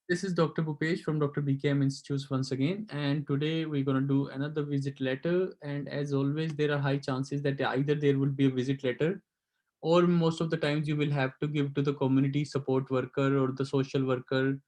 This is Dr. Bhupesh from Dr. BKM Institutes once again, and today we're going to do another visit letter. And as always, there are high chances that either there will be a visit letter, or most of the times you will have to give to the community support worker or the social worker.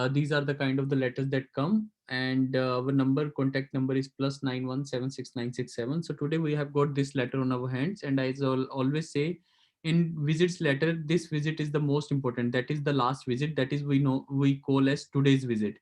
These are the kind of the letters that come, and our contact number is +91769667. So today we have got this letter on our hands, and as I always say, in visits letter, this visit is the most important. That is the last visit. That is we call as today's visit.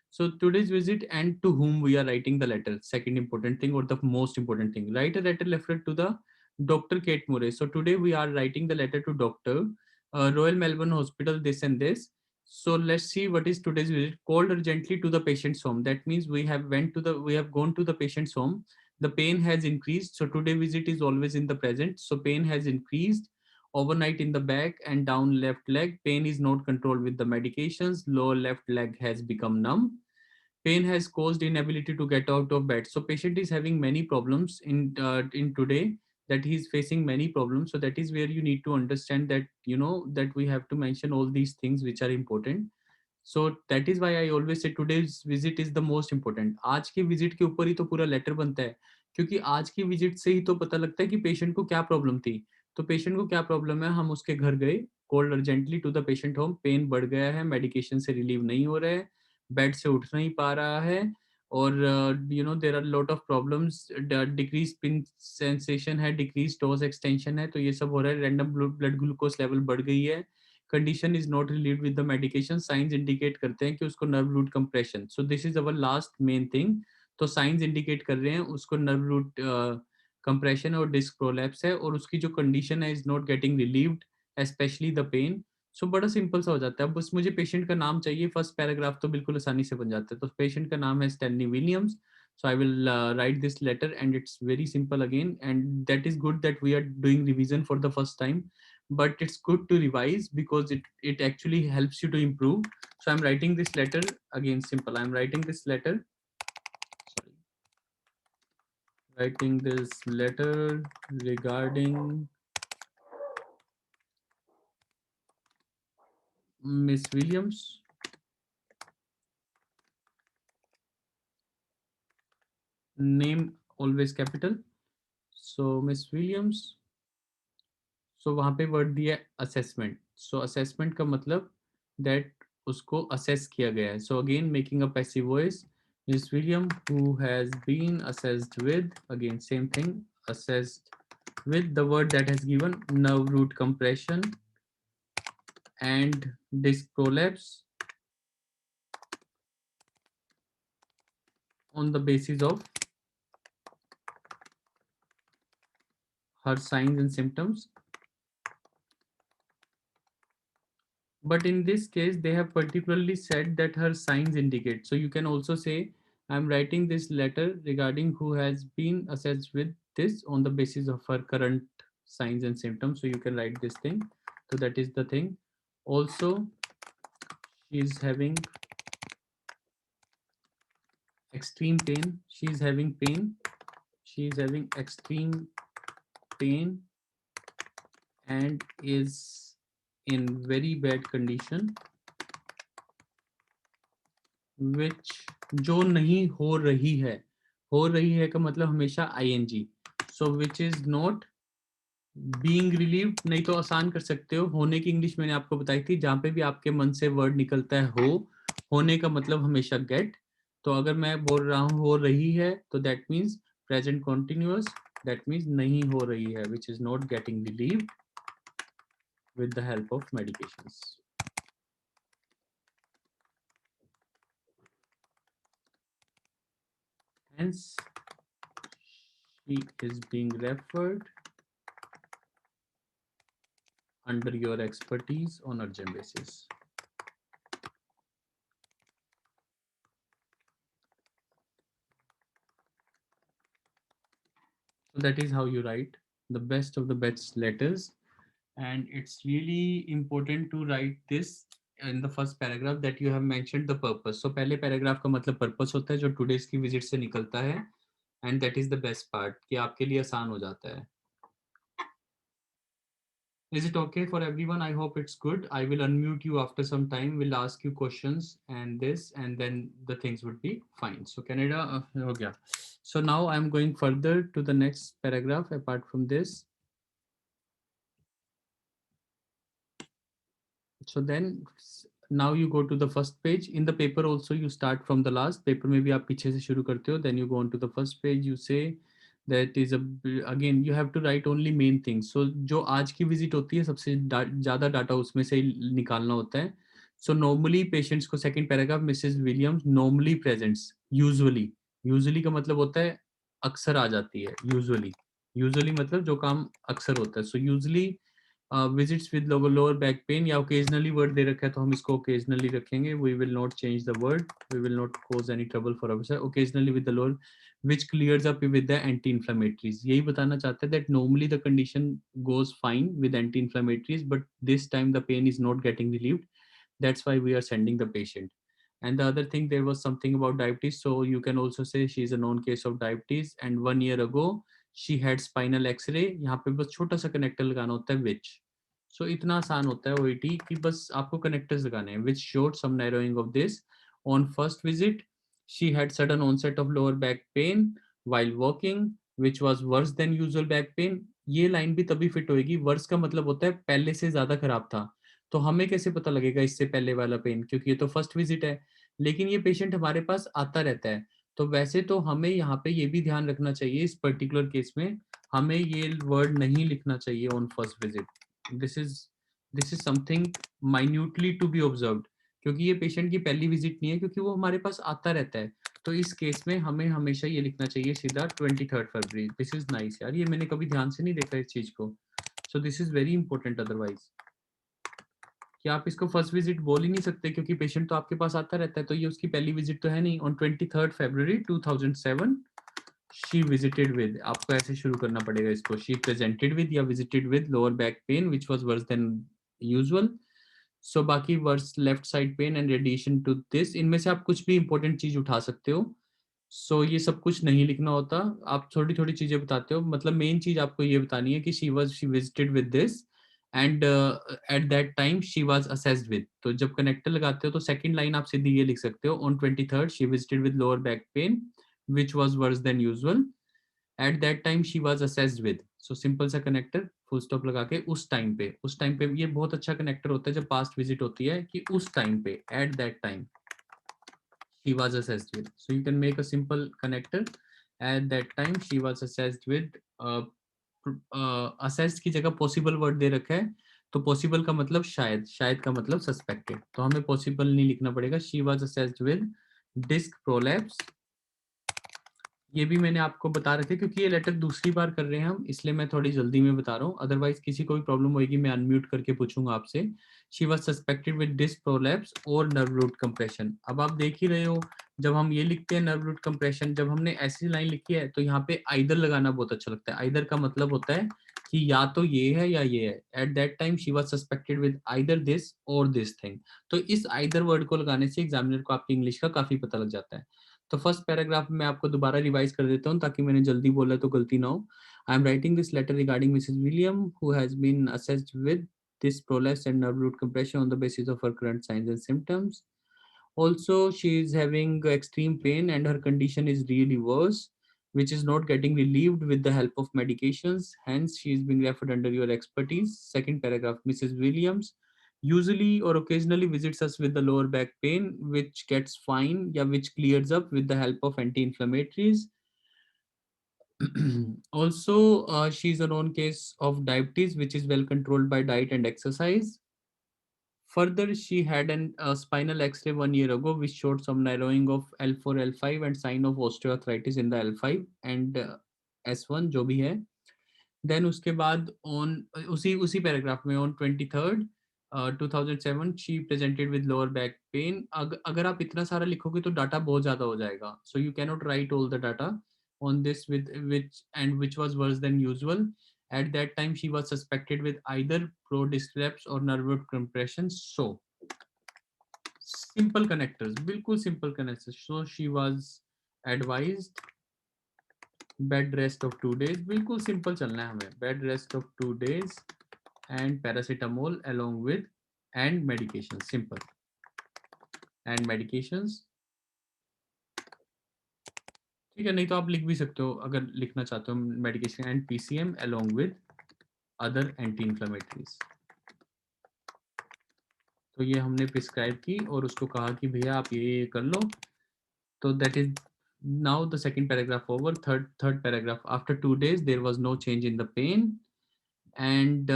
So today's visit and to whom we are writing the letter. Second important thing or the most important thing. Write a letter referred to the Dr. Kate Murray. So today we are writing the letter to Doctor Royal Melbourne Hospital. This and this. So let's see what is today's visit. Called urgently to the patient's home. That means we have gone to the patient's home. The pain has increased. So today visit is always in the present. So pain has increased overnight in the back and down left leg. Pain is not controlled with the medications. Lower left leg has become numb. Pain has caused inability to get out of bed. So patient is having many problems in today, that he is facing many problems. So that is where you need to understand that that we have to mention all these things which are important. So that is why I always say today's visit is the most important. आज की visit के ऊपर ही तो पूरा letter बनता है, क्योंकि आज की विजिट से ही तो पता लगता है कि पेशेंट को क्या प्रॉब्लम थी. तो पेशेंट को क्या प्रॉब्लम है, हम उसके घर गए, called urgently to the patient home, pain बढ़ गया है, मेडिकेशन से रिलीव नहीं हो रहा है, बेड से उठ नहीं पा रहा है, और there are lot of problems, decrease pin sensation है, डिक्रीज टोस एक्सटेंशन है, तो ये सब हो रहा है. रैंडम ब्लड ग्लूकोज लेवल बढ़ गई है, condition is not relieved with the medication. Science indicate करते हैं कि उसको nerve root compression. So this is our last main thing. तो साइंस इंडिकेट कर रहे हैं उसको नर्व रूट कंप्रेशन और डिस्क प्रोलैप्स है, और उसकी जो कंडीशन है is not getting relieved, specially the pain. So बड़ा सिंपल सा हो जाता है. बस मुझे पेशेंट का नाम चाहिए, फर्स्ट पैराग्राफ तो बिल्कुल आसानी से बन जाता है. तो पेशेंट का नाम है Stanley Williams. So I will write this letter, and it's very simple again, and that is good that we are doing revision for the first time, but it's good to revise because it actually helps you to improve. So I'm writing this letter again, simple. I'm writing this letter, sorry, writing this letter regarding Miss Williams. Name always capital. So Miss Williams. सो वहाँ पे word दिया assessment. सो assessment का मतलब that उसको assess किया गया है. So again making a passive voice, Miss William who has been assessed with, again same thing, assessed with the word that has given nerve root compression and disc prolapse on the basis of her signs and symptoms. But in this case, they have particularly said that her signs indicate. So you can also say, I'm writing this letter regarding who has been assessed with this on the basis of her current signs and symptoms. So you can write this thing. So that is the thing. Also, she is having extreme pain. She is having pain. She is having extreme pain and is in very bad condition, which जो नहीं हो रही है का मतलब हमेशा ING. So which is not being relieved. नहीं तो आसान कर सकते हो, होने की इंग्लिश मैंने आपको बताई थी, जहां पे भी आपके मन से वर्ड निकलता है हो, होने का मतलब हमेशा गेट. तो अगर मैं बोल रहा हूँ हो रही है, तो that means present continuous, that means नहीं हो रही है, विच is not getting relieved with the help of medications. Hence, she is being referred under your expertise on urgent basis. So that is how you write the best of the best letters. And it's really important to write this in the first paragraph that you have mentioned the purpose. So पहले paragraph का मतलब purpose होता है जो today's की visit से निकलता है, and that is the best part कि आपके लिए आसान हो जाता है. Is it okay for everyone? I hope it's good. I will unmute you after some time. We'll ask you questions and this, and then the things would be fine. So Canada, ho gaya. So now I'm going further to the next paragraph. Apart from this, so then now you go to the first page in the paper. Also, you start from the last paper. Maybe आप पीछे से शुरू करते हो. Then you go on to the first page. You say that is a again you have to write only main things. So जो आज की visit होती है सबसे ज़्यादा डाटा उसमें से निकालना होता है. So normally patients को second paragraph Mrs. Williams normally presents usually का मतलब होता है अक्सर आ जाती है. Usually मतलब जो काम अक्सर होता है. So usually visits with lower back pain या ओकेजनली वर्ड दे रखा है तो हम इसको ओकेजनली रखेंगे. We will not change the word. We will not cause any trouble for our. Occasionally with the lower which clears up with the anti-inflammatories. यही बताना चाहते हैं that normally the condition goes fine with anti-inflammatories, but this time the pain is not getting relieved. That's why we are sending the patient. And the other thing, there was something about diabetes, so you can also say she is a known case of diabetes and 1 year ago she had spinal x-ray. यहाँ पे बस छोटा सा connector लगाना होता है which. So इतना आसान होता है OET कि बस आपको कनेक्टर्स लगाने हैं. which showed some narrowing of this. On first visit she had sudden onset of lower back pain while walking which was worse than usual back pain. ये लाइन भी तभी फिट होएगी. वर्स का मतलब होता है पहले से ज्यादा खराब था. तो हमें कैसे पता लगेगा इससे पहले वाला पेन, क्योंकि ये तो फर्स्ट विजिट है. लेकिन ये पेशेंट हमारे पास आता रहता है. तो वैसे तो हमें यहाँ पे ये भी ध्यान रखना चाहिए इस पर्टिकुलर केस में हमें ये वर्ड नहीं लिखना चाहिए on first visit. This is this is something minutely to be observed, क्योंकि ये पेशेंट की पहली विजिट नहीं है, क्योंकि वो हमारे पास आता रहता है. तो इस केस में हमें हमेशा ये लिखना चाहिए सीधा 23 फरवरी. दिस इज नाइस यार, ये मैंने कभी ध्यान से नहीं देखा इस चीज को. सो this is very important. Otherwise कि आप इसको फर्स्ट विजिट बोल ही नहीं सकते, क्योंकि पेशेंट तो आपके पास आता रहता है. तो ये उसकी पहली विजिट तो है नहीं. On 23 February 2007 she visited with, आपको ऐसे शुरू करना पड़ेगा इसको. शी प्रेजेंटेड विद या visited with lower back pain which was worse than usual. So बाकी worse left side pain and radiation to this, इनमें से आप कुछ भी इंपॉर्टेंट चीज उठा सकते हो. सो ये सब कुछ नहीं लिखना होता. आप थोड़ी थोड़ी चीजें बताते हो. मतलब मेन चीज आपको ये बतानी है कि she visited with this and eight that time she was assessed with. तो जब कनेक्टर लगाते हो तो सेकंड लाइन आप सीधी ये लिख सकते हो. On 23rd she visited with lower back pen which was worse than usual. At that time she was assessed with. So simple सा कनेक्टर फुल स्टॉप लगा के उस टाइम पे ये बहुत अच्छा कनेक्टर होता है जब पास्ट विजिट होती है कि उस टाइम पे at that time she was assessed with. So you can make a simple connector. At that time she was assessed with. assessed की जगह possible word दे रखा है, तो possible का मतलब शायद, शायद का मतलब suspected. तो हमें possible नहीं लिखना पड़ेगा. She was assessed with disc prolapse. ये भी मैंने आपको बता रखे क्योंकि ये लेटर दूसरी बार कर रहे हैं हम, इसलिए मैं थोड़ी जल्दी में बता रहा हूँ. अदरवाइज किसी को भी प्रॉब्लम होगी मैं अनम्यूट करके पूछूंगा आपसे. She was suspected with disc prolapse और नर्व रूट कंप्रेशन. अब आप देख ही रहे हो जब हम ये लिखते हैं नर्व रूट कंप्रेशन, जब हमने ऐसी लाइन लिखी है तो यहाँ पे आइदर लगाना बहुत अच्छा लगता है. आइदर का मतलब होता है कि या तो ये है या ये है. Eight that time she was suspected with either this और दिस थिंग. तो इस आइदर वर्ड को लगाने से एग्जामिनर को आपकी इंग्लिश का काफी पता लग जाता है. तो फर्स्ट पैराग्राफ में आपको दोबारा रिवाइज कर देता हूँ ताकि मैंने जल्दी बोला तो गलती ना हो. I am writing this letter regarding Mrs William who has been assessed with this prolapse and nerve root compression on the basis of her current signs and symptoms. Also, she is having extreme pain and her condition is really worse, which is not getting relieved with the help of medications. Hence, she is being referred under your expertise. Second paragraph, Mrs. Williams usually or occasionally visits us with the lower back pain, which gets fine, yeah, which clears up with the help of anti-inflammatories. Also, she is a known case of diabetes, which is well controlled by diet and exercise. Further, she had a spinal X-ray 1 year ago, which showed some narrowing of L4, L5 and sign of osteoarthritis in the L5 and S1 जो भी है. Then उसके बाद on उसी उसी paragraph में on 23rd 2007 she presented with lower back pen. अगर आप इतना सारा लिखोगे तो डाटा बहुत ज्यादा हो जाएगा. So you can not write all the data on this with which and which was worse than usual. At that time she was suspected with either pro डिस्ट्रेप्स और nerve compression. So simple connectors, बिल्कुल simple connectors. So she was advised bed rest of 2 days. बिल्कुल simple चलना है हमें. Bed rest of 2 days and paracetamol along with and medications. Simple. And medications. ठीक है, नहीं तो आप लिख भी सकते हो अगर लिखना चाहते हो medication and PCM along with other anti-inflammatories. तो ये हमने प्रिस्क्राइब की और उसको कहा कि भैया आप ये कर लो. तो that is now the second paragraph over. Third paragraph. After 2 days, there was no change in the pain, and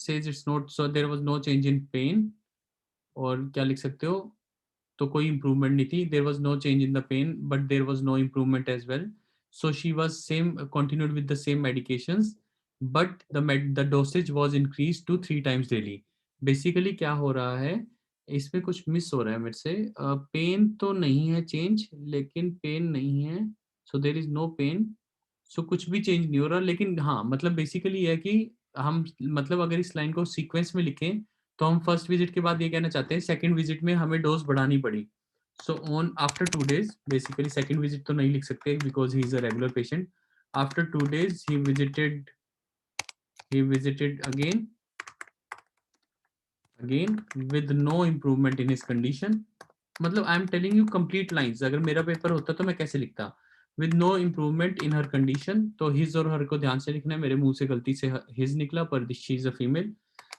says it's not so there was no change in pain. और क्या लिख सकते हो? तो कोई इम्प्रूवमेंट नहीं थी. There was no change in the pain but there was no improvement as well. So she was same continued with the same medications but the dosage was increase to 3 times daily. Basically क्या हो रहा है, इसमें कुछ miss हो रहा है मेरे से. पेन तो नहीं है चेंज, लेकिन पेन नहीं है. सो देर इज नो पेन. सो कुछ भी चेंज नहीं हो रहा, लेकिन हाँ मतलब बेसिकली ये है कि हम मतलब अगर इस लाइन को सीक्वेंस में लिखें तो हम फर्स्ट विजिट के बाद ये कहना चाहते हैं सेकंड विजिट में हमें डोज बढ़ानी पड़ी. So on after 2 days, basically second visit तो नहीं लिख सकते because he is a regular patient. After 2 days he visited again with no improvement in his condition. मतलब I am telling you complete lines. अगर मेरा paper होता तो मैं कैसे लिखता? With no improvement in her condition. तो हिज और हर को ध्यान से लिखना है. मेरे मुंह से गलती से हिज निकला पर she is a female.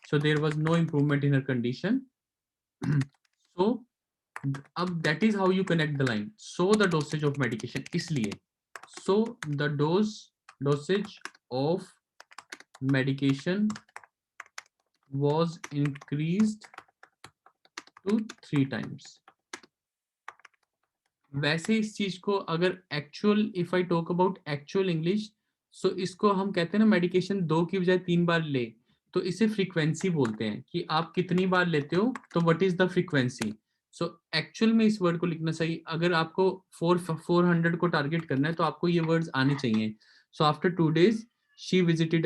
So there was no improvement in her condition. So अब that is how you connect the line. So the dosage of medication, इसलिए so the dosage of medication was increased to 3 times. वैसे इस चीज को अगर actual if I talk about actual English, so इसको हम कहते हैं ना मेडिकेशन 2 की बजाय 3 बार ले, तो इसे फ्रीक्वेंसी बोलते हैं कि आप कितनी बार लेते हो तो what is the frequency. So actual में इस वर्ड को लिखना सही. अगर आपको 400 को टारगेट करना है तो आपको ये वर्ड्स आने चाहिए. So after 2 days she visited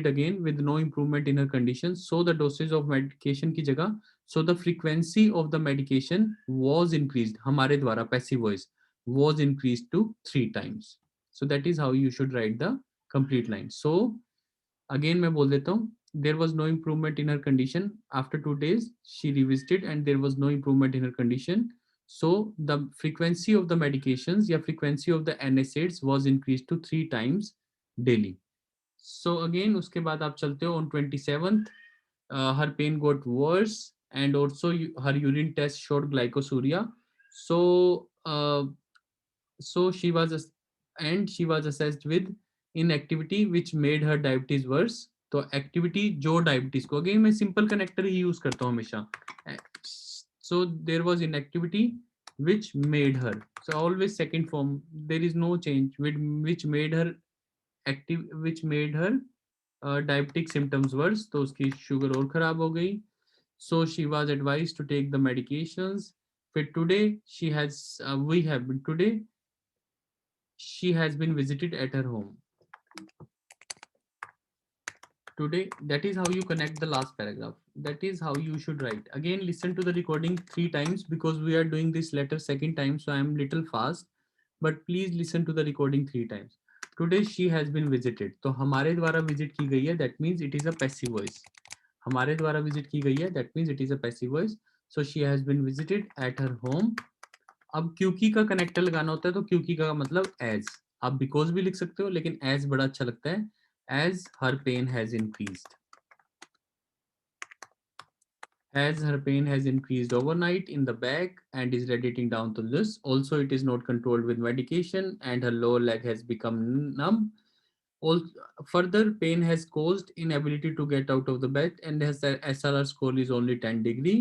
again with no improvement in her condition. So the dosage of medication की जगह so the frequency of the medication was increased. हमारे द्वारा passive voice was increased to 3 times. So that is how you should write the complete line. So again मैं बोल देता हूँ. There was no improvement in her condition. After 2 days, she revisited and there was no improvement in her condition. So the frequency of the medications या frequency of the NSAIDs was increased to 3 times daily. So again उसके बाद आप चलते हो on 27th. Her pain got worse and also her urine test showed glycosuria. So so she was assessed with inactivity which made her diabetes worse. तो activity जो diabetes को, again मैं simple connector ही यूज करता हूँ हमेशा. So there was inactivity which made her, so always second form, there is no change with which made her active, which made her diabetic symptoms worse. तो उसकी sugar और खराब हो गई. So she was advised to take the medications. फिर today she has we have been today she has been visited at her home. Today, that is how you connect the last paragraph. That is how you should write. Again, listen to the recording 3 times because we are doing this letter second time, so I am little fast. But please listen to the recording 3 times. Today she has been visited. तो हमारे द्वारा visit की गई है. That means it is a passive voice. हमारे द्वारा visit की गई है. That means it is a passive voice. So she has been visited at her home. अब क्योंकि का कनेक्टर लगाना होता है तो क्योंकि का मतलब एज. आप बिकॉज भी लिख सकते हो लेकिन एज बड़ा अच्छा लगता है. As her pain has increased. As her pain has increased overnight in the back and is radiating down to this. Also, it is not controlled with medication and her lower leg has become numb. Also, further pain has caused inability to get out of the bed and has SRR score is only 10 degree.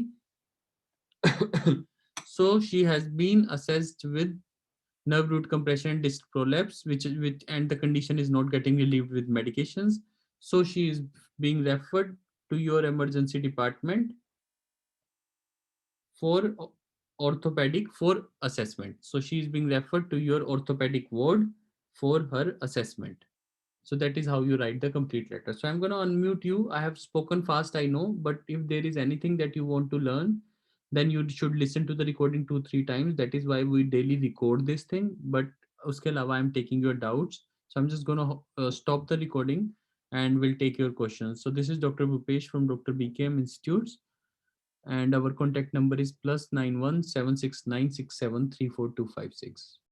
So she has been assessed with nerve root compression and disc prolapse, which and the condition is not getting relieved with medications. So she is being referred to your emergency department for orthopedic for assessment. So she is being referred to your orthopedic ward for her assessment. So that is how you write the complete letter. So I'm going to unmute you. I have spoken fast, I know, but if there is anything that you want to learn, then you should listen to the recording 2 3 times. That is why we daily record this thing. But uske alawa I'm taking your doubts. So I'm just going to stop the recording. and we'll take your questions. So this is Dr. Bhupesh from Dr. BKM Institutes, and our contact number is +91 7696734 256.